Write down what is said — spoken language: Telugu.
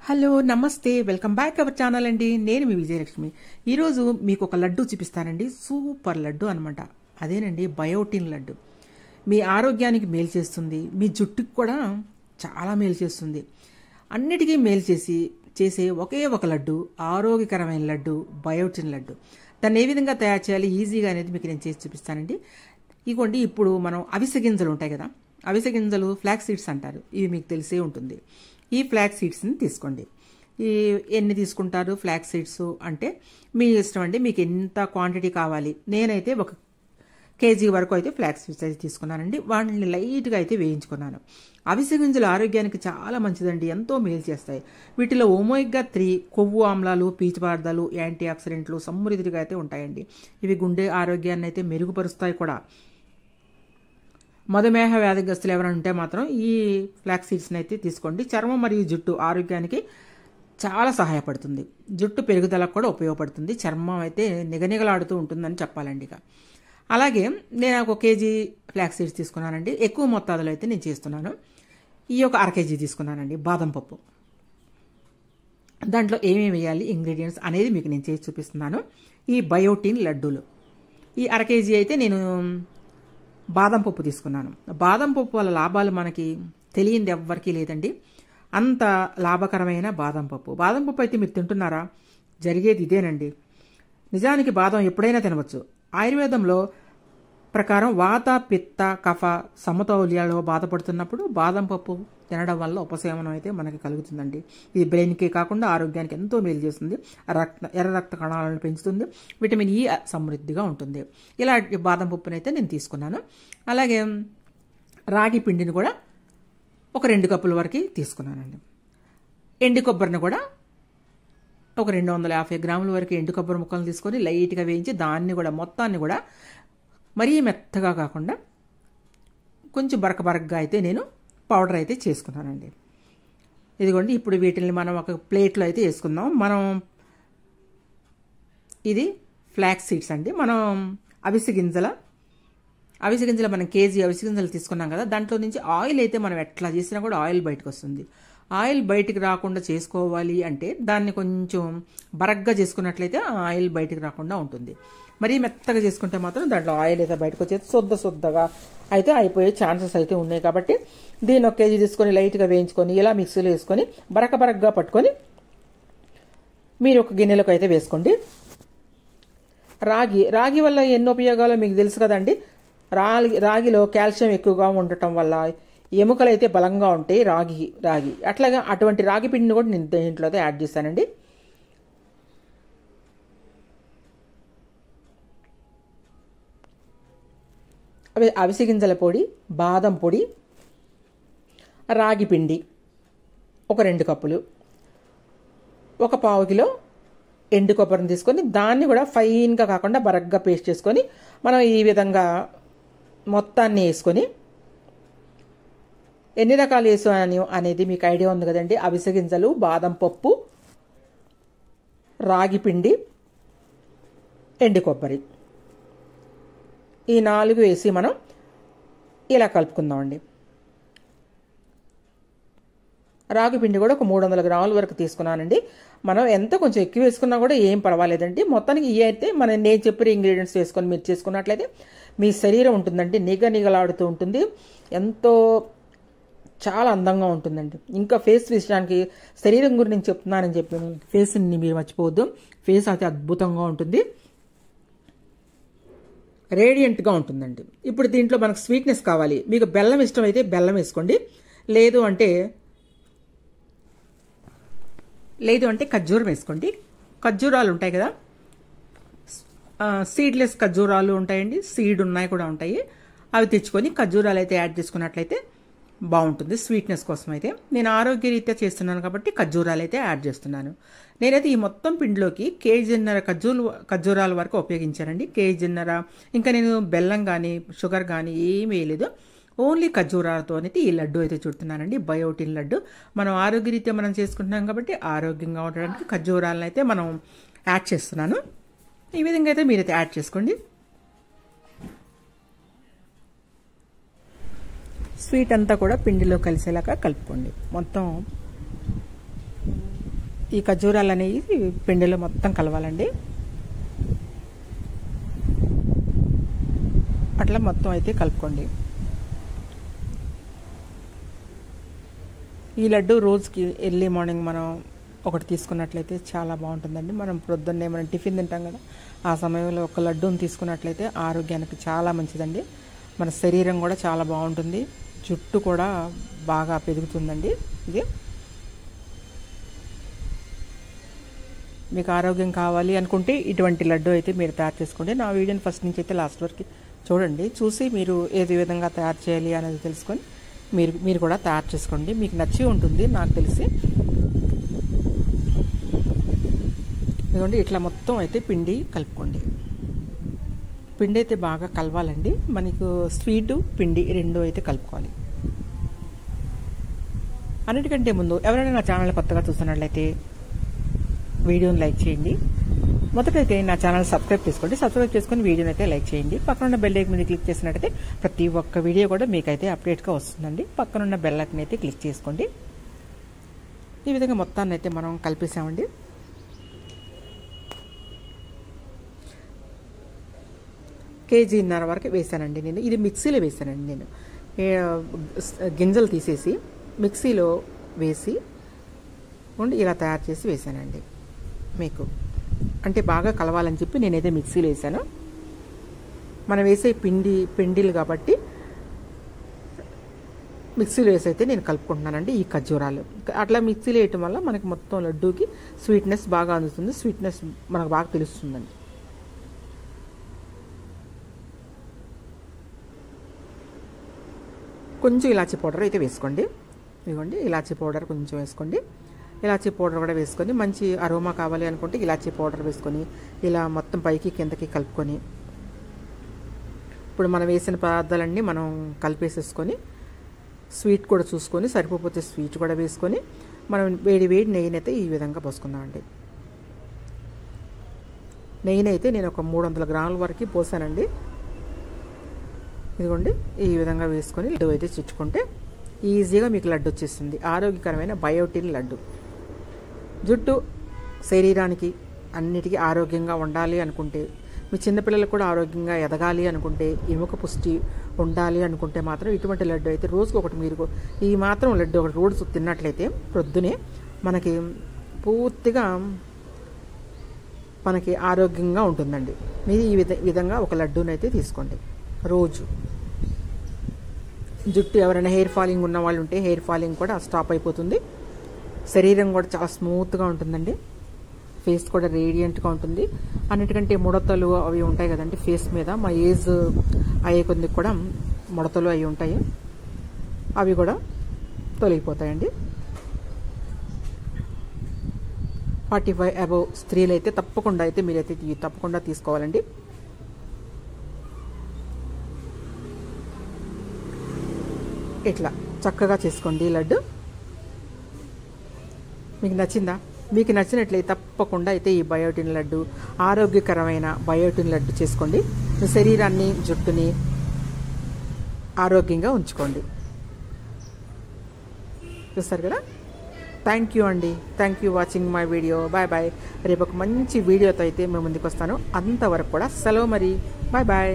హలో నమస్తే వెల్కమ్ బ్యాక్ అవర్ ఛానల్ అండి. నేను మీ విజయలక్ష్మి. ఈరోజు మీకు ఒక లడ్డు చూపిస్తానండి. సూపర్ లడ్డు అనమాట. అదేనండి బయోటిన్ లడ్డు. మీ ఆరోగ్యానికి మేలు చేస్తుంది, మీ జుట్టుకి కూడా చాలా మేలు చేస్తుంది. అన్నిటికీ మేలు చేసే ఒకే ఒక లడ్డు, ఆరోగ్యకరమైన లడ్డు బయోటిన్ లడ్డు. దాన్ని ఏ విధంగా తయారు చేయాలి ఈజీగా అనేది మీకు నేను చేసి చూపిస్తానండి. ఇగోండి, ఇప్పుడు మనం అవిసె గింజలు ఉంటాయి కదా, అవిసె గింజలు ఫ్లాక్స్ సీడ్స్ అంటారు. ఇవి మీకు తెలిసే ఉంటుంది. ఈ ఫ్లాక్స్ సీడ్స్ని తీసుకోండి. ఎన్ని తీసుకుంటారు ఫ్లాక్స్ సీడ్స్ అంటే మీ ఇష్టం అండి, మీకు ఎంత క్వాంటిటీ కావాలి. నేనైతే 1 కేజీ వరకు అయితే ఫ్లాక్స్ సీడ్స్ అయితే తీసుకున్నానండి. వాటిని లైట్గా అయితే వేయించుకున్నాను. అవిసె గింజలు ఆరోగ్యానికి చాలా మంచిదండి, ఎంతో మేలు చేస్తాయి. వీటిలో ఒమేగా 3 కొవ్వు ఆమ్లాలు, పీచు పదార్థాలు, యాంటీ ఆక్సిడెంట్లు సమృద్ధిగా అయితే ఉంటాయండి. ఇవి గుండె ఆరోగ్యాన్ని అయితే మెరుగుపరుస్తాయి కూడా. మధుమేహ వ్యాధిగ్రస్తులు ఎవరైనా ఉంటే మాత్రం ఈ ఫ్లాక్స్ సీడ్స్ని అయితే తీసుకోండి. చర్మం మరియు జుట్టు ఆరోగ్యానికి చాలా సహాయపడుతుంది. జుట్టు పెరుగుదలకు కూడా ఉపయోగపడుతుంది. చర్మం అయితే నిగనిగలాడుతూ ఉంటుందని చెప్పాలండి. ఇక అలాగే నేను 1 కేజీ ఫ్లాక్స్ సీడ్స్ తీసుకున్నానండి. ఎక్కువ మొత్తాదులో అయితే నేను చేస్తున్నాను. ఈ ఒక 1/2 కేజీ తీసుకున్నానండి బాదం పప్పు. దాంట్లో ఏమేమి వేయాలి ఇంగ్రీడియంట్స్ అనేది మీకు నేను చేసి చూపిస్తున్నాను. ఈ బయోటిన్ లడ్డూలు ఈ 1/2 కేజీ అయితే నేను బాదం పప్పు తీసుకున్నాను. బాదం పప్పు వల్ల లాభాలు మనకి తెలియంది ఎవ్వరికీ లేదండి. అంత లాభకరమైన బాదం పప్పు. బాదం పప్పు అయితే మీరు తింటున్నారా? జరిగేది ఇదేనండి. నిజానికి బాదం ఎప్పుడైనా తినవచ్చు. ఆయుర్వేదంలో ప్రకారం వాత, పిత్త, కఫ సమతౌల్యాలో బాధపడుతున్నప్పుడు బాదం పప్పు తినడం వల్ల ఉపశమనం అయితే మనకి కలుగుతుందండి. ఇది బ్రెయిన్కి కాకుండా ఆరోగ్యానికి ఎంతో మేలు చేస్తుంది. ఎర్ర రక్త కణాలను పెంచుతుంది. విటమిన్ ఈ సమృద్ధిగా ఉంటుంది. ఇలా బాదం పప్పుని అయితే నేను తీసుకున్నాను. అలాగే రాగి పిండిని కూడా ఒక 2 కప్పుల వరకు తీసుకున్నానండి. ఎండు కొబ్బరిని కూడా ఒక 250 గ్రాముల వరకు ఎండు కొబ్బరి ముక్కలను తీసుకొని లైట్గా వేయించి దాన్ని కూడా మొత్తాన్ని కూడా మరీ మెత్తగా కాకుండా కొంచెం బరకబరకగా అయితే నేను పౌడర్ అయితే చేసుకున్నానండి. ఇదిగోండి, ఇప్పుడు వీటిని మనం ఒక ప్లేట్లో అయితే వేసుకుందాం. ఇది ఫ్లాక్స్ సీడ్స్ అండి. మనం అవిసె గింజల మనం కేజీ అవిసె గింజలు తీసుకున్నాం కదా, దాంట్లో నుంచి ఆయిల్ అయితే మనం ఎట్లా చేసినా కూడా ఆయిల్ బయటకు వస్తుంది. ఆయిల్ బయటికి రాకుండా చేసుకోవాలి అంటే దాన్ని కొంచెం బరగ్గా చేసుకున్నట్లయితే ఆయిల్ బయటికి రాకుండా ఉంటుంది. మరీ మెత్తగా చేసుకుంటే మాత్రం దాంట్లో ఆయిల్ అయితే బయటకు వచ్చేది శుద్ధగా అయితే అయిపోయే ఛాన్సెస్ అయితే ఉన్నాయి. కాబట్టి దీన్ని 1 కేజీ తీసుకొని లైట్గా వేయించుకొని ఇలా మిక్సీలో వేసుకొని బరకగా పట్టుకొని మీరు ఒక గిన్నెలకు అయితే వేసుకోండి. రాగి వల్ల ఎన్ని ఉపయోగాలు మీకు తెలుసు కదండి. రాగిలో కాల్షియం ఎక్కువగా ఉండటం వల్ల ఎముకలు అయితే బలంగా ఉంటాయి. రాగి అట్లాగా అటువంటి రాగి పిండిని కూడా నేను దీంట్లో అయితే యాడ్ చేస్తానండి. అవిసె గింజల పొడి, బాదం పొడి, రాగి పిండి ఒక 2 కప్పులు, 1 పావు కిలో ఎండు కొబ్బరిని తీసుకొని దాన్ని కూడా ఫైన్గా కాకుండా బరగ్గా పేస్ట్ చేసుకొని మనం ఈ విధంగా మొత్తాన్ని వేసుకొని ఎన్ని రకాలు వేసాను అనేది మీకు ఐడియా ఉంది కదండి. అవిసె గింజలు, బాదం పప్పు, రాగి పిండి, ఎండు కొబ్బరి, ఈ 4 వేసి మనం ఇలా కలుపుకుందామండి. రాగి పిండి కూడా ఒక 300 గ్రాముల వరకు తీసుకున్నానండి. మనం కొంచెం ఎక్కువ వేసుకున్నా కూడా ఏం పర్వాలేదండి. మొత్తానికి ఇవి అయితే నేను చెప్పిన ఇంగ్రీడియంట్స్ వేసుకొని మీరు చేసుకున్నట్లయితే మీ శరీరం ఉంటుందండి నిగలాడుతూ ఉంటుంది. చాలా అందంగా ఉంటుందండి. ఇంకా ఫేస్ విషయానికి శరీరం గురించి చెప్తున్నానని చెప్పి ఫేస్ని మీరు మర్చిపోవద్దు. ఫేస్ అయితే అద్భుతంగా ఉంటుంది, రేడియంట్గా ఉంటుందండి. ఇప్పుడు దీంట్లో మనకు స్వీట్నెస్ కావాలి. మీకు బెల్లం ఇష్టం అయితే బెల్లం వేసుకోండి. లేదు అంటే ఖర్జూరం వేసుకోండి. ఖర్జూరాలు ఉంటాయి కదా, సీడ్లెస్ ఖర్జూరాలు ఉంటాయండి, సీడ్ ఉన్నాయి కూడా ఉంటాయి. అవి తెచ్చుకొని ఖర్జూరాలు అయితే యాడ్ చేసుకున్నట్లయితే బాగుంటుంది స్వీట్నెస్ కోసం. అయితే నేను ఆరోగ్యరీత్యా చేస్తున్నాను కాబట్టి ఖర్జూరాలు అయితే యాడ్ చేస్తున్నాను. నేనైతే ఈ మొత్తం పిండిలోకి 1.5 కేజీన్నర ఖర్జూరాల వరకు ఉపయోగించానండి. 1.5 కేజీన్నర. ఇంకా నేను బెల్లం కానీ షుగర్ కానీ ఏమీ వేయలేదు. ఓన్లీ ఖర్జూరాలతో అయితే ఈ లడ్డు అయితే చుడుతున్నానండి. బయోటిన్ లడ్డు మనం ఆరోగ్యరీత్యా మనం చేసుకుంటున్నాం కాబట్టి ఆరోగ్యంగా ఉండడానికి ఖర్జూరాలను అయితే మనం యాడ్ చేస్తున్నాను. ఈ విధంగా అయితే మీరైతే యాడ్ చేసుకోండి. స్వీట్ అంతా కూడా పిండిలో కలిసేలాగా కలుపుకోండి. మొత్తం ఈ ఖర్జూరాలు అనేవి పిండిలో మొత్తం కలవాలండి. అట్లా మొత్తం అయితే కలుపుకోండి. ఈ లడ్డు రోజుకి ఎర్లీ మార్నింగ్ మనం ఒకటి తీసుకున్నట్లయితే చాలా బాగుంటుందండి. మనం ప్రొద్దున్నే మనం టిఫిన్ తింటాం కదా, ఆ సమయంలో ఒక లడ్డూని తీసుకున్నట్లయితే ఆరోగ్యానికి చాలా మంచిదండి. మన శరీరం కూడా చాలా బాగుంటుంది, జుట్టు కూడా బాగా పెరుగుతుందండి. ఇది మీకు ఆరోగ్యం కావాలి అనుకుంటే ఇటువంటి లడ్డు అయితే మీరు తయారు చేసుకోండి. నా వీడియోని ఫస్ట్ నుంచి అయితే లాస్ట్ వరకు చూడండి. చూసి మీరు ఏది విధంగా తయారు చేయాలి అనేది తెలుసుకొని మీరు కూడా తయారు చేసుకోండి. మీకు నచ్చి ఉంటుంది నాకు తెలిసి. ఇదిగోండి ఇట్లా మొత్తం అయితే పిండి కలుపుకోండి. పిండి అయితే బాగా కలవాలండి. మనకు స్వీటు పిండి రెండు అయితే కలుపుకోవాలి. అన్నిటికంటే ముందు ఎవరైనా నా ఛానల్ కొత్తగా చూస్తున్నట్లయితే వీడియోని లైక్ చేయండి. మొదటైతే నా ఛానల్ సబ్స్క్రైబ్ చేసుకోండి. సబ్స్క్రైబ్ చేసుకొని వీడియోని అయితే లైక్ చేయండి. పక్కనున్న బెల్ ఐకాన్ మీద క్లిక్ చేసినట్టయితే ప్రతి ఒక్క వీడియో కూడా మీకైతే అప్డేట్గా వస్తుందండి. పక్కనున్న బెల్ ఐకాన్ అయితే క్లిక్ చేసుకోండి. ఈ విధంగా మొత్తాన్ని అయితే మనం కలిపేసామండి. కేజీన్నర వరకు వేసానండి నేను. ఇది మిక్సీలో వేసానండి నేను. గింజలు తీసేసి మిక్సీలో వేసి ఇలా తయారు చేసి వేసానండి. మీకు అంటే బాగా కలవాలని చెప్పి నేనైతే మిక్సీలో వేసాను. మనం వేసే పిండిలు కాబట్టి మిక్సీలో వేసి అయితే నేను కలుపుకుంటున్నానండి ఈ ఖర్జూరాలు. అట్లా మిక్సీలో వేయటం వల్ల మనకి మొత్తం లడ్డూకి స్వీట్నెస్ బాగా అందుతుంది. స్వీట్నెస్ మనకు బాగా తెలుస్తుందండి. కొంచెం ఇలాచీ పౌడర్ అయితే వేసుకోండి. ఇదిగోండి ఇలాచీ పౌడర్ కొంచెం వేసుకోండి. ఇలాచీ పౌడర్ కూడా వేసుకొని మంచి అరోమా కావాలి అనుకుంటే ఇలాచీ పౌడర్ వేసుకొని ఇలా మొత్తం పైకి కిందకి కలుపుకొని ఇప్పుడు మనం వేసిన పదార్థాలన్నీ మనం కలిపేసేసుకొని స్వీట్ కూడా చూసుకొని సరిపోతే స్వీట్ కూడా వేసుకొని మనం వేడి నెయ్యిని అయితే ఈ విధంగా పోసుకుందామండి. నెయ్యిని అయితే నేను ఒక 300 గ్రాముల వరకు పోసానండి. ఇదిగోండి ఈ విధంగా వేసుకొని లడ్డు అయితే చుట్టుకుంటే ఈజీగా మీకు లడ్డు వచ్చేస్తుంది. ఆరోగ్యకరమైన బయోటిన్ లడ్డు. జుట్టు శరీరానికి అన్నిటికీ ఆరోగ్యంగా ఉండాలి అనుకుంటే, మీ చిన్నపిల్లలకు కూడా ఆరోగ్యంగా ఎదగాలి అనుకుంటే, ఎముక పుష్టి ఉండాలి అనుకుంటే మాత్రం ఇటువంటి లడ్డు అయితే రోజుకు ఒకటి మీరు ఈ మాత్రం లడ్డు ఒకటి రోజు తిన్నట్లయితే ప్రొద్దునే మనకి పూర్తిగా మనకి ఆరోగ్యంగా ఉంటుందండి. మీరు ఈ విధంగా ఒక లడ్డూనైతే తీసుకోండి రోజు. జుట్టు ఎవరైనా హెయిర్ ఫాలింగ్ ఉన్న వాళ్ళు ఉంటే హెయిర్ ఫాలింగ్ కూడా స్టాప్ అయిపోతుంది. శరీరం కూడా చాలా స్మూత్గా ఉంటుందండి. ఫేస్ కూడా రేడియంట్గా ఉంటుంది. అన్నిటికంటే ముడతలు అవి ఉంటాయి కదండి ఫేస్ మీద, మా ఏజ్ అయ్యే కొద్ది కూడా ముడతలు అవి ఉంటాయి, అవి కూడా తొలగిపోతాయండి. 45 అబవ్ స్త్రీలు అయితే తప్పకుండా అయితే మీరైతే తప్పకుండా తీసుకోవాలండి. ఇట్లా చక్కగా చేసుకోండి లడ్డు. మీకు నచ్చిందా? మీకు నచ్చినట్లయితే తప్పకుండా అయితే ఈ బయోటిన్ లడ్డు, ఆరోగ్యకరమైన బయోటిన్ లడ్డు చేసుకోండి. మీ శరీరాన్ని జుట్టుని ఆరోగ్యంగా ఉంచుకోండి. చూస్తారు కదా. థ్యాంక్ యూ అండి. Thank you watching my video. Bye bye. రేపు ఒక మంచి వీడియోతో అయితే మేము ముందుకు వస్తాను. అంతవరకు కూడా సెలవు మరి. Bye bye.